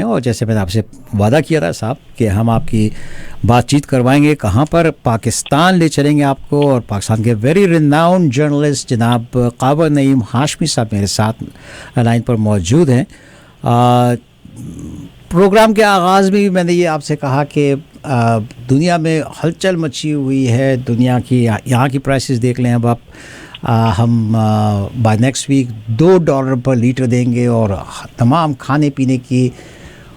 اور جیسے میں نے آپ سے وعدہ کیا تھا صاحب کہ ہم آپ کی بات چیت کروائیں گے کہاں پر، پاکستان لے چلیں گے آپ کو، اور پاکستان کے ویری ریناؤنڈ جرنلسٹ جناب قاور نعیم ہاشمی صاحب میرے ساتھ لائن پر موجود ہیں۔ پروگرام کے آغاز میں بھی میں نے یہ آپ سے کہا کہ دنیا میں ہلچل مچی ہوئی ہے، دنیا کی یہاں کی پرائسز دیکھ لیں اب آپ، ہم by next week $2 per litre دیں گے، اور تمام کھانے پینے کی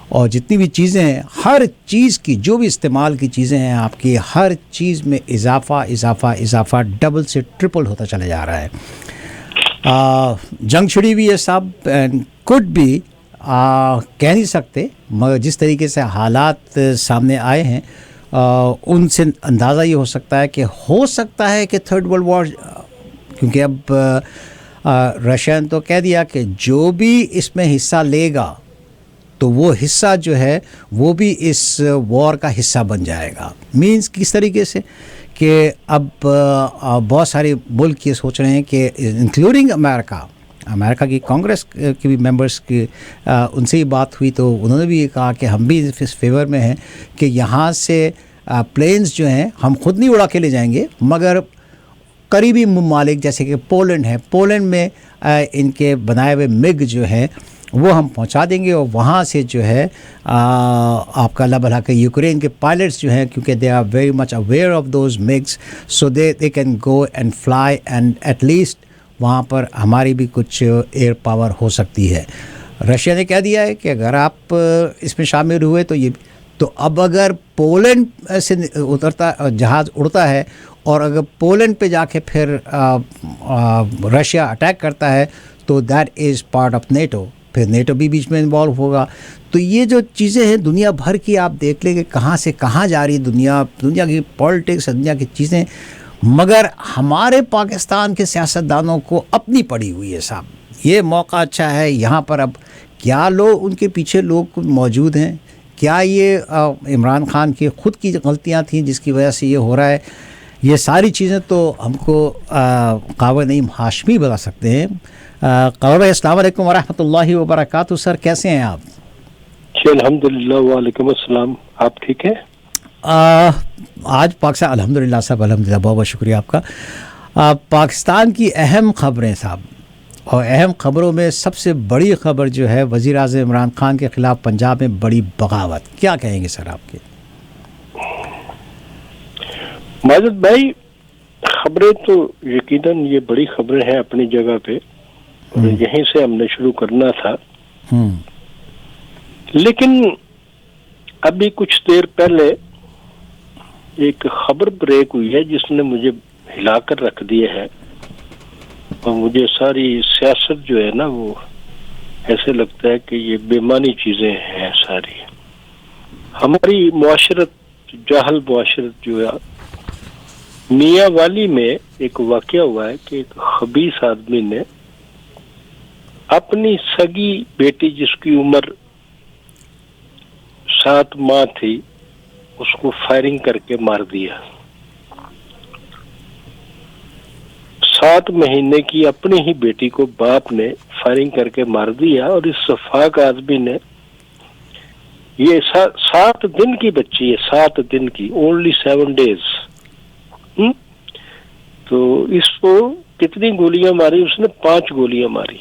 اور جتنی بھی چیزیں ہیں، ہر چیز کی جو بھی استعمال کی چیزیں ہیں آپ کی، ہر چیز میں اضافہ اضافہ اضافہ ڈبل سے ٹرپل ہوتا چلا جا رہا ہے۔ جنگ چھڑی ہوئی ہے صاحب، کڈ بھی کہہ نہیں سکتے، مگر جس طریقے سے حالات سامنے آئے ہیں ان سے اندازہ یہ ہو سکتا ہے کہ تھرڈ ورلڈ وار، کیونکہ اب رشیا نے تو کہہ دیا کہ جو بھی اس میں حصہ لے گا تو وہ حصہ جو ہے وہ بھی اس وار کا حصہ بن جائے گا۔ مینس کس طریقے سے کہ اب بہت سارے ملک یہ سوچ رہے ہیں کہ انکلوڈنگ امریکہ کی کانگریس کے بھی ممبرس کی ان سے ہی بات ہوئی تو انہوں نے بھی یہ کہا کہ ہم بھی اس فیور میں ہیں کہ یہاں سے پلینز جو ہیں ہم خود نہیں اڑا کے لے جائیں گے، مگر قریبی ممالک جیسے کہ پولینڈ ہے، پولینڈ میں ان کے بنائے ہوئے مگ جو ہے وہ ہم پہنچا دیں گے، اور وہاں سے جو ہے آپ کا اللہ بھلا کہ یوکرین کے پائلٹس جو ہیں، کیونکہ they are very much aware of those MiGs, so they can go and fly, and at least وہاں پر ہماری بھی کچھ ایئر پاور ہو سکتی ہے۔ رشیا نے کہہ دیا ہے کہ اگر آپ اس میں شامل ہوئے تو اب اگر پولینڈ سے اترتا جہاز اڑتا ہے اور اگر پولینڈ پہ جا کے پھر رشیا اٹیک کرتا ہے تو that is part of NATO, پھر نیٹو بھی بیچ میں انوالو ہوگا۔ تو یہ جو چیزیں ہیں دنیا بھر کی، آپ دیکھ لیں کہ کہاں سے کہاں جا رہی دنیا کی پالیٹکس، دنیا کی چیزیں، مگر ہمارے پاکستان کے سیاستدانوں کو اپنی پڑی ہوئی ہے صاحب۔ یہ موقع اچھا ہے یہاں پر، اب کیا لوگ ان کے پیچھے لوگ موجود ہیں، کیا یہ عمران خان کی خود کی غلطیاں تھیں جس کی وجہ سے یہ ہو رہا ہے، یہ ساری چیزیں تو ہم کو قاور نعیم ہاشمی بتا سکتے ہیں۔ قاور بھائی السلام علیکم ورحمۃ اللہ وبرکاتہ، سر کیسے ہیں آپ؟ جی الحمدللہ، وعلیکم السلام، آپ ٹھیک ہیں؟ آج پاکستان الحمدللہ صاحب، الحمدللہ، بہت بہت شکریہ آپ کا۔ پاکستان کی اہم خبریں صاحب، اور اہم خبروں میں سب سے بڑی خبر جو ہے وزیر اعظم عمران خان کے خلاف پنجاب میں بڑی بغاوت، کیا کہیں گے سر آپ کے؟ ماجد بھائی، خبریں تو یقیناً یہ بڑی خبریں ہیں اپنی جگہ پہ، اور یہیں سے ہم نے شروع کرنا تھا، لیکن ابھی کچھ دیر پہلے ایک خبر بریک ہوئی ہے جس نے مجھے ہلا کر رکھ دیا ہے، اور مجھے ساری سیاست جو ہے نا وہ ایسے لگتا ہے کہ یہ بےمانی چیزیں ہیں ساری۔ ہماری معاشرت، جاہل معاشرت جو ہے، میاں والی میں ایک واقعہ ہوا ہے کہ ایک خبیث آدمی نے اپنی سگی بیٹی جس کی عمر 7 ماہ تھی اس کو فائرنگ کر کے مار دیا۔ 7 مہینے کی اپنی ہی بیٹی کو باپ نے فائرنگ کر کے مار دیا، اور اس سفاک آدمی نے، یہ 7 دن کی بچی ہے، 7 دن کی، only 7 days، تو اس کو کتنی گولیاں ماری؟ اس نے 5 گولیاں ماری۔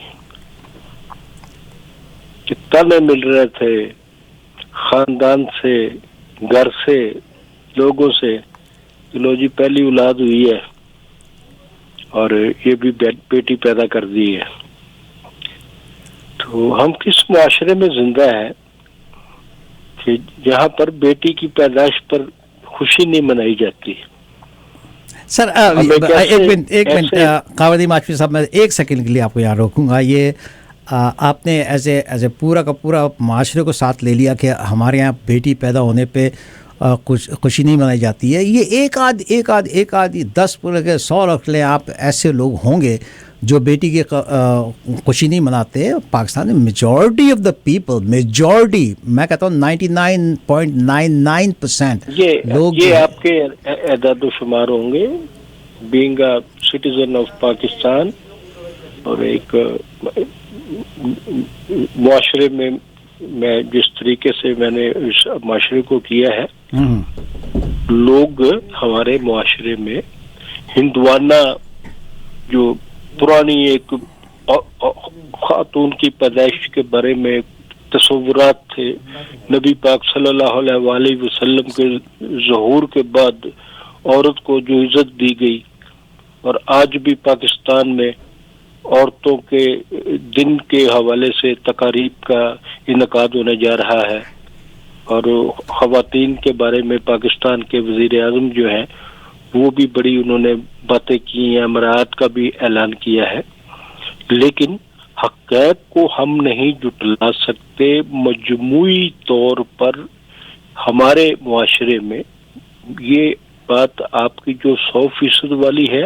تانے مل رہے تھے خاندان سے، گھر سے، لوگوں سے، لو جی پہلی اولاد ہوئی ہے اور یہ بھی بیٹی پیدا کر دی ہے۔ تو ہم کس معاشرے میں زندہ ہے کہ جہاں پر بیٹی کی پیدائش پر خوشی نہیں منائی جاتی؟ سر ایک منٹ قاور نعیم ہاشمی صاحب، میں 1 سیکنڈ کے لیے آپ کو یہاں روکوں گا۔ یہ آپ نے ایز اے پورا کا پورا معاشرے کو ساتھ لے لیا کہ ہمارے یہاں بیٹی پیدا ہونے پہ کچھ خوشی نہیں منائی جاتی ہے۔ یہ ایک آدھ 10 پورے کے 100 رکھ لیں آپ، ایسے لوگ ہوں گے جو بیٹی کی خوشی نہیں مناتے۔ پاکستان میں majority of the people, majority میں کہتا ہوں 99.99% لوگ، یہ آپ کے اعداد و شمار ہوں گے، being a citizen of Pakistan, اور ایک معاشرے میں میں جس طریقے سے میں نے اس معاشرے کو کیا ہے، لوگ ہمارے معاشرے میں ہندوانہ جو پرانی ایک خاتون کی پیدائش کے بارے میں تصورات تھے، نبی پاک صلی اللہ علیہ وآلہ وسلم کے ظہور کے بعد عورت کو جو عزت دی گئی، اور آج بھی پاکستان میں عورتوں کے دن کے حوالے سے تقاریب کا انعقاد ہونے جا رہا ہے، اور خواتین کے بارے میں پاکستان کے وزیر اعظم جو ہیں وہ بھی بڑی انہوں نے باتیں کی ہیں، مراعات کا بھی اعلان کیا ہے، لیکن حقائق کو ہم نہیں جٹلا سکتے۔ مجموعی طور پر ہمارے معاشرے میں یہ بات آپ کی جو 100% والی ہے،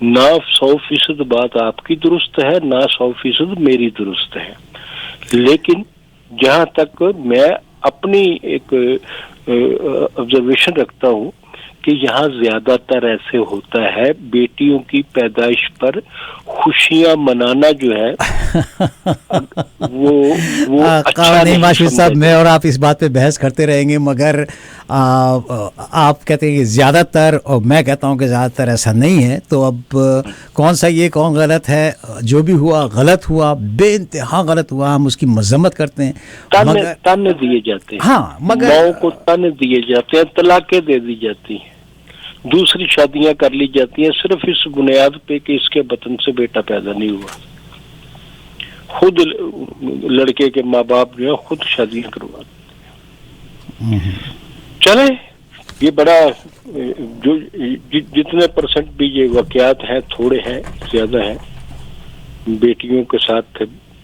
نہ 100% بات آپ کی درست ہے، نہ 100% میری درست ہے، لیکن جہاں تک میں اپنی ایک آبزرویشن رکھتا ہوں کہ یہاں زیادہ تر ایسے ہوتا ہے بیٹیوں کی پیدائش پر خوشیاں منانا جو ہے وہ اچھا نہیں ماشفی صاحب، سمجھا میں اور آپ اس بات پہ بحث کرتے رہیں گے، مگر آپ کہتے ہیں کہ زیادہ تر، اور میں کہتا ہوں کہ زیادہ تر ایسا نہیں ہے، تو اب کون سا یہ کون غلط ہے؟ جو بھی ہوا غلط ہوا، بے انتہا غلط ہوا، ہم اس کی مذمت کرتے ہیں، مگر تانے دیے جاتے ہیں، ہاں مگر ماؤں کو تانے دیے جاتے ہیں، طلاقیں دے دی جاتی ہیں، دوسری شادیاں کر لی جاتی ہیں، صرف اس بنیاد پہ کہ اس کے بطن سے بیٹا پیدا نہیں ہوا۔ خود لڑکے کے ماں باپ جو ہے خود شادیاں کرواتے ہیں۔ چلے، یہ بڑا جو جتنے پرسنٹ بھی یہ واقعات ہیں، تھوڑے ہیں زیادہ ہیں، بیٹیوں کے ساتھ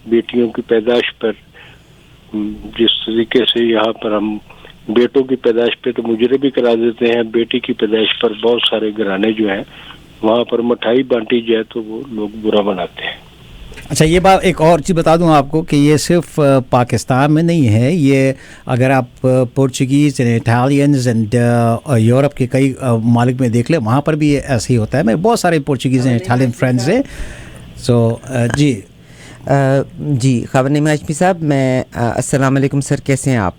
بیٹیوں کی پیدائش پر جس طریقے سے یہاں پر ہم بیٹوں کی پیدائش پہ تو مجرے بھی کرا دیتے ہیں، بیٹی کی پیدائش پر بہت سارے گھرانے جو ہیں وہاں پر مٹھائی بانٹی جائے تو وہ لوگ برا مناتے ہیں۔ اچھا، یہ بات ایک اور چیز بتا دوں آپ کو کہ یہ صرف پاکستان میں نہیں ہے، یہ اگر آپ پورچگیز اینڈ اٹالینز اینڈ یورپ کے کئی ممالک میں دیکھ لیں، وہاں پر بھی ایسے ہی ہوتا ہے۔ میں بہت سارے پورچگیز اینڈ اٹالین فرینڈز ہیں، سو جی جی خواجہ ہاشمی صاحب، میں السلام علیکم سر، کیسے ہیں آپ؟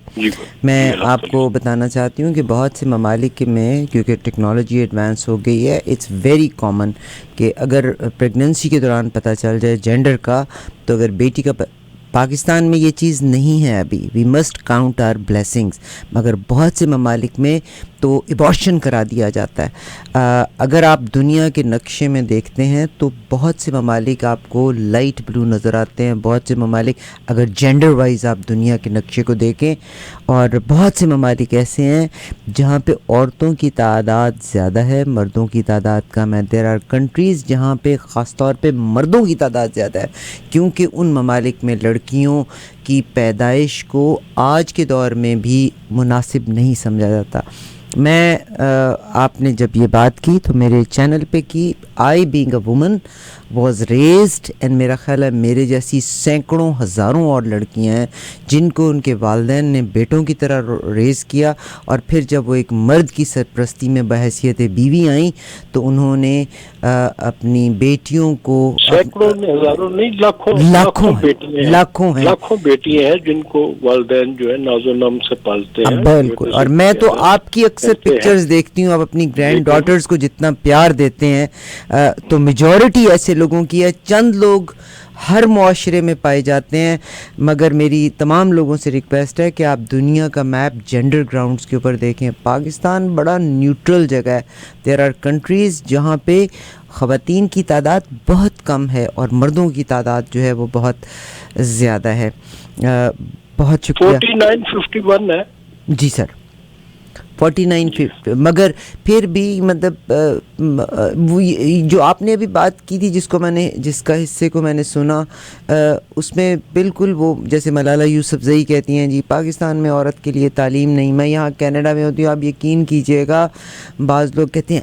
میں آپ کو بتانا چاہتی ہوں کہ بہت سے ممالک میں کیونکہ ٹیکنالوجی ایڈوانس ہو گئی ہے، اٹس ویری کامن کہ اگر پریگننسی کے دوران پتہ چل جائے جینڈر کا، تو اگر بیٹی کا پاکستان میں یہ چیز نہیں ہے ابھی، we must count our blessings, مگر بہت سے ممالک میں تو ایبارشن کرا دیا جاتا ہے۔ اگر آپ دنیا کے نقشے میں دیکھتے ہیں تو بہت سے ممالک آپ کو لائٹ بلو نظر آتے ہیں، بہت سے ممالک اگر جینڈر وائز آپ دنیا کے نقشے کو دیکھیں، اور بہت سے ممالک ایسے ہیں جہاں پہ عورتوں کی تعداد زیادہ ہے، مردوں کی تعداد کم ہے۔ دیر آر کنٹریز جہاں پہ خاص طور پہ مردوں کی تعداد زیادہ ہے، کیونکہ ان ممالک میں لڑکیوں کی پیدائش کو آج کے دور میں بھی مناسب نہیں سمجھا جاتا۔ میں آپ نے جب یہ بات کی تو میرے چینل پہ کی، آئی being a woman was raised, and میرا خیال ہے میرے جیسی سینکڑوں ہزاروں اور لڑکیاں ہیں جن کو ان کے والدین نے بیٹوں کی طرح ریز کیا، اور پھر جب وہ ایک مرد کی سرپرستی میں بحیثیت بیوی آئیں تو انہوں نے اپنی بیٹیوں کو، سینکڑوں ہزاروں نہیں، لاکھوں بیٹیاں ہیں جن کو والدین جو ہے ناز و نام سے پالتے ہیں۔ بالکل، اور میں تو آپ کی اکثر پکچرز دیکھتی ہوں، آپ اپنی گرینڈ ڈاٹرز کو جتنا پیار دیتے ہیں، تو میجورٹی ایسے لوگوں کی ہے، چند لوگ ہر معاشرے میں پائے جاتے ہیں، مگر میری تمام لوگوں سے ریکویسٹ ہے کہ آپ دنیا کا میپ جینڈر گراؤنڈز کے اوپر دیکھیں۔ پاکستان بڑا نیوٹرل جگہ ہے، دیر آر کنٹریز جہاں پہ خواتین کی تعداد بہت کم ہے اور مردوں کی تعداد جو ہے وہ بہت زیادہ ہے۔ بہت شکریہ۔ 49-51 ہے جی سر، 49، مگر پھر بھی مطلب وہ جو آپ نے ابھی بات کی تھی جس کا حصے کو میں نے سنا، اس میں بالکل وہ جیسے ملالہ یوسفزئی کہتی ہیں جی پاکستان میں عورت کے لیے تعلیم نہیں۔ میں یہاں کینیڈا میں ہوتی ہوں، آپ یقین کیجئے گا بعض لوگ کہتے ہیں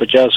50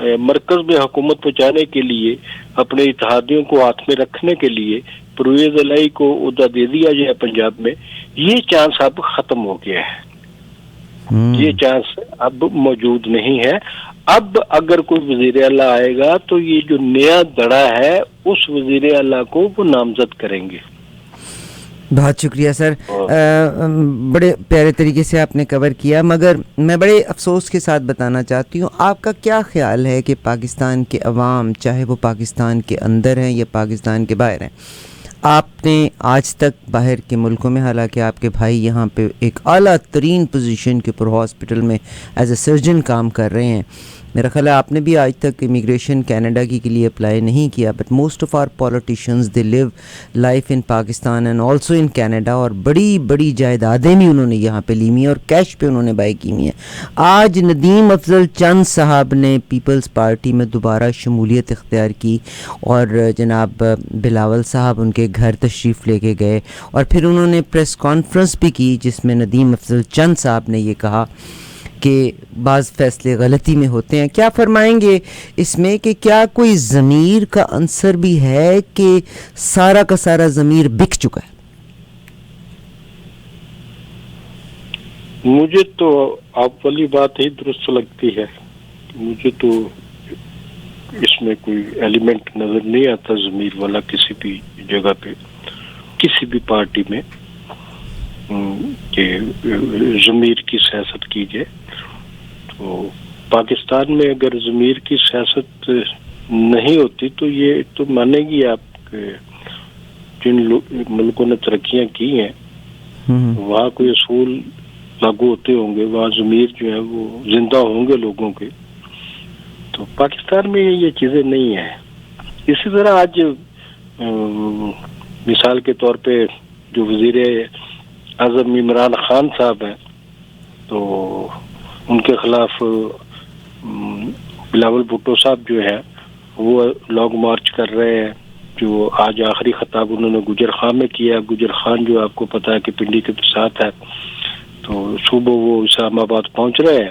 مرکز میں حکومت پہنچانے کے لیے اپنے اتحادیوں کو ہاتھ میں رکھنے کے لیے پرویز الہی کو عہدہ دے دیا جائے پنجاب میں، یہ چانس اب ختم ہو گیا ہے، یہ چانس اب موجود نہیں ہے. اب اگر کوئی وزیر اعلیٰ آئے گا تو یہ جو نیا دڑا ہے اس وزیر اعلیٰ کو وہ نامزد کریں گے. بہت شکریہ سر، بڑے پیارے طریقے سے آپ نے کور کیا، مگر میں بڑے افسوس کے ساتھ بتانا چاہتی ہوں، آپ کا کیا خیال ہے کہ پاکستان کے عوام، چاہے وہ پاکستان کے اندر ہیں یا پاکستان کے باہر ہیں، آپ نے آج تک باہر کے ملکوں میں، حالانکہ آپ کے بھائی یہاں پہ ایک اعلیٰ ترین پوزیشن کے اوپر ہاسپٹل میں ایز اے سرجن کام کر رہے ہیں، میرا خیال ہے آپ نے بھی آج تک امیگریشن کینیڈا کی کے لیے اپلائی نہیں کیا، but most of our politicians they live life in Pakistan and also in Canada, اور بڑی بڑی جائیدادیں بھی انہوں نے یہاں پہ لی ہوئی ہیں اور کیش پہ انہوں نے بائی کی ہوئی ہیں. آج ندیم افضل چند صاحب نے پیپلز پارٹی میں دوبارہ شمولیت اختیار کی اور جناب بلاول صاحب ان کے گھر تشریف لے کے گئے، اور پھر انہوں نے پریس کانفرنس بھی کی جس میں ندیم افضل چند صاحب نے یہ کہا کہ بعض فیصلے غلطی میں ہوتے ہیں. کیا فرمائیں گے اس میں کہ کیا کوئی ضمیر کا عنصر بھی ہے کہ سارا کا سارا ضمیر بک چکا ہے؟ مجھے تو آپ والی بات ہی درست لگتی ہے، مجھے تو اس میں کوئی ایلیمنٹ نظر نہیں آتا ضمیر والا کسی بھی جگہ پہ، کسی بھی پارٹی میں، کہ ضمیر کی سیاست کی جائے. تو پاکستان میں اگر ضمیر کی سیاست نہیں ہوتی تو یہ تو مانے گی آپ کہ جن ملکوں نے ترقیاں کی ہیں وہاں کوئی اصول لاگو ہوتے ہوں گے، وہاں ضمیر جو ہے وہ زندہ ہوں گے لوگوں کے. تو پاکستان میں یہ چیزیں نہیں ہیں. اسی طرح آج مثال کے طور پہ جو وزیر اعظم عمران خان صاحب ہیں تو ان کے خلاف بلاول بھٹو صاحب جو ہے وہ لانگ مارچ کر رہے ہیں، جو آج آخری خطاب انہوں نے گجر خان میں کیا. گجر خان جو آپ کو پتا ہے کہ پنڈی کے ساتھ ہے، تو صبح وہ اسلام آباد پہنچ رہے ہیں.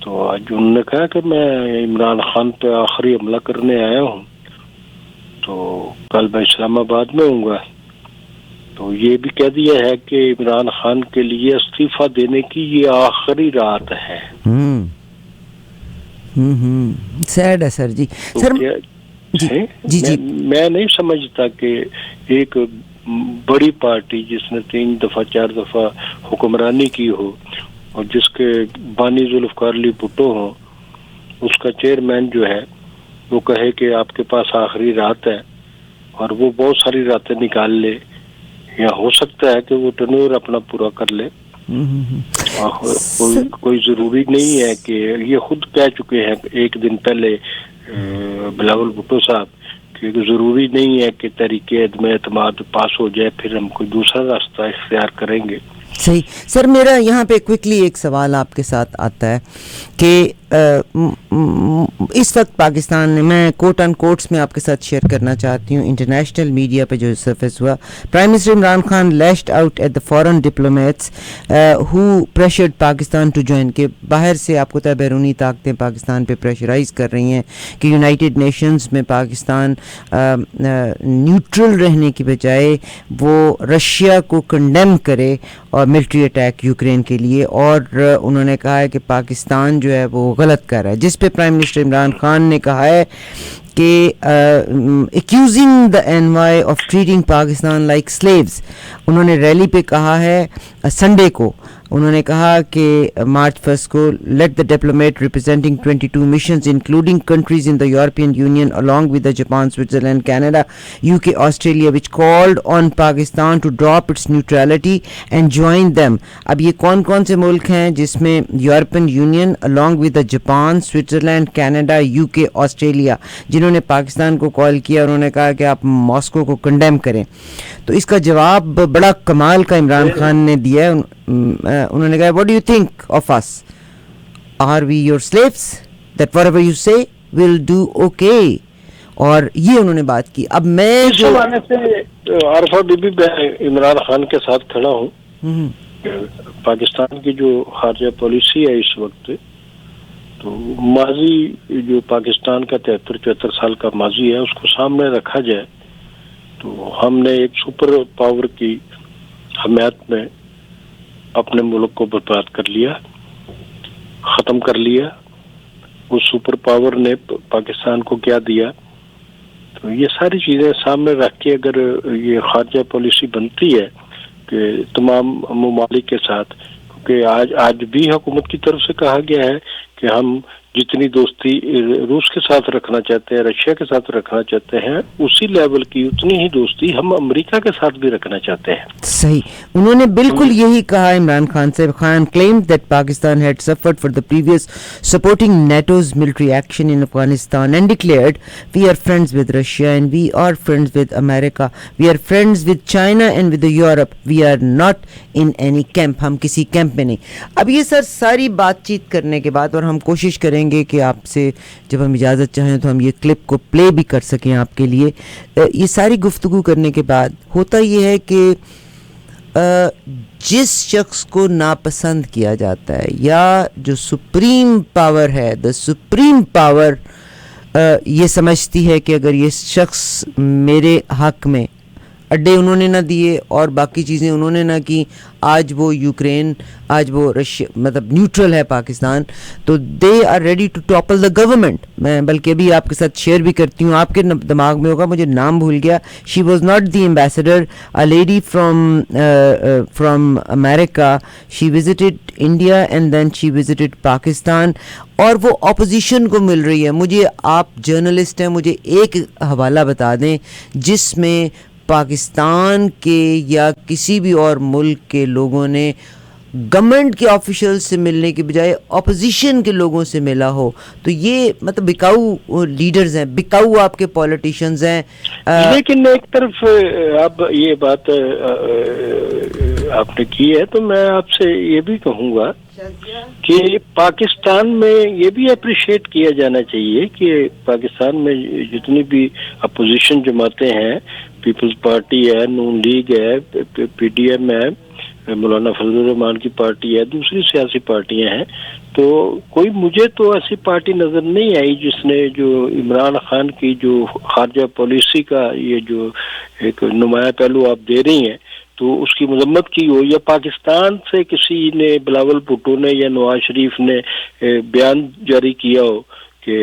تو آج انہوں نے کہا کہ میں عمران خان پہ آخری حملہ کرنے آیا ہوں، تو کل میں اسلام آباد میں ہوں گا. تو یہ بھی کہہ دیا ہے کہ عمران خان کے لیے استعفیٰ دینے کی یہ آخری رات ہے. سیڈ ہے سر. جی سر جی میں نہیں سمجھتا کہ ایک بڑی پارٹی جس نے 3 دفعہ 4 دفعہ حکمرانی کی ہو اور جس کے بانی ذوالفقار علی بھٹو ہوں، اس کا چیئرمین جو ہے وہ کہے کہ آپ کے پاس آخری رات ہے، اور وہ بہت ساری راتیں نکال لے، یا ہو سکتا ہے کہ وہ ٹنور اپنا پورا کر لے. کوئی ضروری نہیں ہے کہ یہ خود کہہ چکے ہیں ایک دن پہلے بلاول بھٹو صاحب کہ ضروری نہیں ہے کہ تحریک عدم اعتماد پاس ہو جائے پھر ہم کوئی دوسرا راستہ اختیار کریں گے. صحیح. سر میرا یہاں پہ کوئکلی ایک سوال آپ کے ساتھ آتا ہے کہ اس وقت پاکستان نے، میں کوٹ ان کوٹس میں آپ کے ساتھ شیئر کرنا چاہتی ہوں، انٹرنیشنل میڈیا پہ جو سرفیس ہوا، prime minister Imran Khan lashed out at the foreign diplomats who pressured Pakistan to join, کہ باہر سے آپ کو پتہ ہے بیرونی طاقتیں پاکستان پہ پریشرائز کر رہی ہیں کہ یونائٹڈ نیشنز میں پاکستان نیوٹرل رہنے کی بجائے وہ رشیا کو کنڈیم کرے اور ملٹری اٹیک یوکرین کے لیے، اور انہوں نے کہا ہے کہ پاکستان جو ہے وہ غلط کر رہا ہے، جس پہ پرائم منسٹر عمران خان نے کہا ہے کہ accusing the NY of treating Pakistan like slaves. انہوں نے ریلی پہ کہا ہے سنڈے کو، انہوں نے کہا کہ مارچ 1 کو let the diplomat representing 22 missions including countries in the European Union along with the Japan, Switzerland, Canada, UK, Australia which called on Pakistan to drop its neutrality and join them. اب یہ کون کون سے ملک ہیں جس میں European union along with the Japan, Switzerland, Canada, UK, Australia جنہوں نے پاکستان کو کال کیا، انہوں نے کہا کہ آپ ماسکو کو کنڈیم کریں. تو اس کا جواب بڑا کمال کا عمران خان نے دیا ہے. انہوں نے کہا what do you think of us? Are we your slaves? That whatever you say we'll do okay. اور یہ انہوں نے بات کی. اب میں اس زمانے سے عارفہ بی بی میں عمران خان کے ساتھ کھڑا ہوں. پاکستان کی جو خارجہ پالیسی ہے اس وقت، تو ماضی جو پاکستان کا 73-74 سال کا ماضی ہے اس کو سامنے رکھا جائے تو ہم نے ایک سپر پاور کی حمایت میں اپنے ملک کو برباد کر لیا، ختم کر لیا. اس سپر پاور نے پاکستان کو کیا دیا؟ تو یہ ساری چیزیں سامنے رکھ کے اگر یہ خارجہ پالیسی بنتی ہے کہ تمام ممالک کے ساتھ، کیونکہ آج بھی حکومت کی طرف سے کہا گیا ہے کہ ہم جتنی دوستی روس کے ساتھ رکھنا چاہتے ہیں، رشیا کے ساتھ رکھنا چاہتے ہیں، اسی لیول کی اتنی ہی دوستی ہم امریکہ کے ساتھ بھی رکھنا چاہتے ہیں. صحیح، انہوں نے بالکل یہی کہا. عمران خان صاحب Khan claimed that Pakistan had suffered for the previous supporting NATO's military action in Afghanistan and declared we are friends with Russia and we are friends with America, we are friends with China and with Europe, we are not in any camp. ہم کسی camp میں نہیں. اب یہ سر ساری بات چیت کرنے کے بعد، اور ہم کوشش کریں گے کہ آپ سے جب ہم اجازت چاہیں تو ہم یہ کلپ کو پلے بھی کر سکیں آپ کے لیے. یہ ساری گفتگو کرنے کے بعد ہوتا یہ ہے کہ جس شخص کو ناپسند کیا جاتا ہے یا جو سپریم پاور ہے، دا سپریم پاور یہ سمجھتی ہے کہ اگر یہ شخص میرے حق میں اڈے انہوں نے نہ دیے اور باقی چیزیں انہوں نے نہ کی، آج وہ یوکرین، آج وہ رشیا، مطلب نیوٹرل ہے پاکستان، تو they are ready to topple the government. میں بلکہ ابھی آپ کے ساتھ شیئر بھی کرتی ہوں، آپ کے دماغ میں ہوگا، مجھے نام بھول گیا. She was not the ambassador, a lady from America. She visited India and then she visited Pakistan, اور وہ اپوزیشن کو مل رہی ہے. مجھے، آپ جرنلسٹ ہیں، مجھے ایک حوالہ بتا دیں جس میں پاکستان کے یا کسی بھی اور ملک کے لوگوں نے گورنمنٹ کے آفیشل سے ملنے کے بجائے اپوزیشن کے لوگوں سے ملا ہو. تو یہ مطلب بکاؤ لیڈرز ہیں، بکاؤ آپ کے پولیٹیشنز ہیں. لیکن ایک طرف اب یہ بات آپ نے کی ہے تو میں آپ سے یہ بھی کہوں گا کہ پاکستان میں یہ بھی اپریشیٹ کیا جانا چاہیے کہ پاکستان میں جتنی بھی اپوزیشن جماعتیں ہیں، پیپلز پارٹی ہے، نون لیگ ہے، پی ڈی ایم ہے، مولانا فضل الرحمان کی پارٹی ہے، دوسری سیاسی پارٹیاں ہیں، تو کوئی مجھے تو ایسی پارٹی نظر نہیں آئی جس نے جو عمران خان کی جو خارجہ پالیسی کا یہ جو ایک نمایاں پہلو آپ دے رہی ہیں تو اس کی مذمت کی ہو، یا پاکستان سے کسی نے، بلاول بھٹو نے یا نواز شریف نے بیان جاری کیا ہو کہ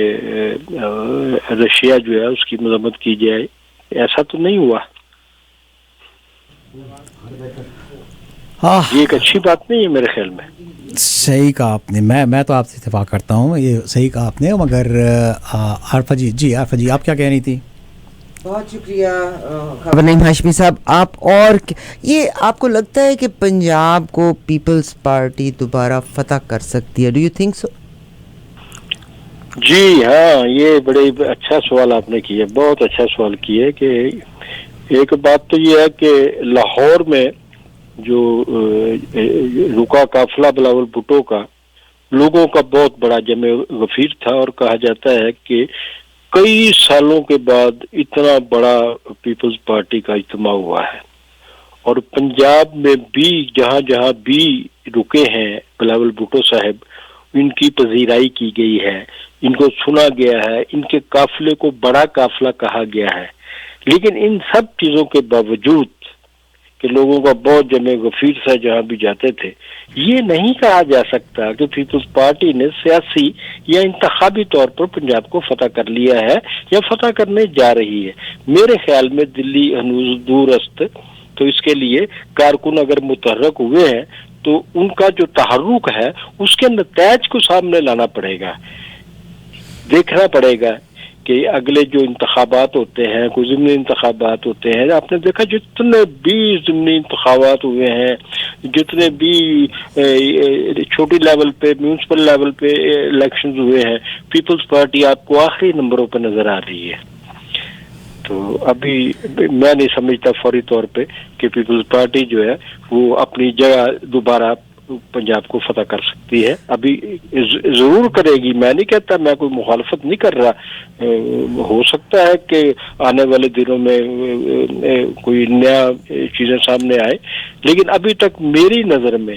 رشیا جو ہے اس کی مذمت کی جائے. ایسا تو نہیں ہوا. یہ ایک اچھی بات نہیں ہے میرے خیال میں. صحیح کہا آپ نے، میں تو آپ سے اتفاق کرتا ہوں، یہ صحیح کہا آپ نے. مگر عارفہ جی آپ کیا کہہ رہی تھی؟ بہت شکریہ خبر نعیم ہاشمی صاحب. آپ اور یہ آپ کو لگتا ہے کہ پنجاب کو پیپلز پارٹی دوبارہ فتح کر سکتی ہے؟ Do you think so? جی ہاں، یہ بڑے اچھا سوال آپ نے کیا، بہت اچھا سوال کیا ہے. کہ ایک بات تو یہ ہے کہ لاہور میں جو رکا قافلہ بلاول بھٹو کا، لوگوں کا بہت بڑا جمع غفیر تھا، اور کہا جاتا ہے کہ کئی سالوں کے بعد اتنا بڑا پیپلز پارٹی کا اجتماع ہوا ہے. اور پنجاب میں بھی جہاں جہاں بھی رکے ہیں بلاول بھٹو صاحب، ان کی پذیرائی کی گئی ہے، ان کو سنا گیا ہے، ان کے قافلے کو بڑا قافلہ کہا گیا ہے. لیکن ان سب چیزوں کے باوجود کہ لوگوں کا بہت جمع غفیر تھا جہاں بھی جاتے تھے، یہ نہیں کہا جا سکتا کہ پیپلز پارٹی نے سیاسی یا انتخابی طور پر پنجاب کو فتح کر لیا ہے یا فتح کرنے جا رہی ہے. میرے خیال میں دلی ہنوز دور است، تو اس کے لیے کارکن اگر متحرک ہوئے ہیں تو ان کا جو تحرک ہے اس کے نتائج کو سامنے لانا پڑے گا، دیکھنا پڑے گا کہ اگلے جو انتخابات ہوتے ہیں، کوئی ضمنی انتخابات ہوتے ہیں، آپ نے دیکھا جتنے بھی ضمنی انتخابات ہوئے ہیں، جتنے بھی چھوٹی لیول پہ میونسپل لیول پہ الیکشنز ہوئے ہیں، پیپلز پارٹی آپ کو آخری نمبروں پہ نظر آ رہی ہے. تو ابھی میں نہیں سمجھتا فوری طور پہ کہ پیپلز پارٹی جو ہے وہ اپنی جگہ دوبارہ پنجاب کو فتح کر سکتی ہے. ابھی ضرور کرے گی، میں نہیں کہتا، میں کوئی مخالفت نہیں کر رہا. ہو سکتا ہے کہ آنے والے دنوں میں کوئی نیا چیزیں سامنے آئے، لیکن ابھی تک میری نظر میں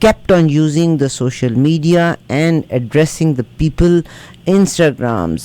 kept on using the social media and addressing the people, Instagrams,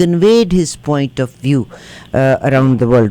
conveyed his point of view around the world.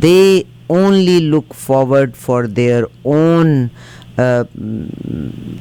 they only look forward for their own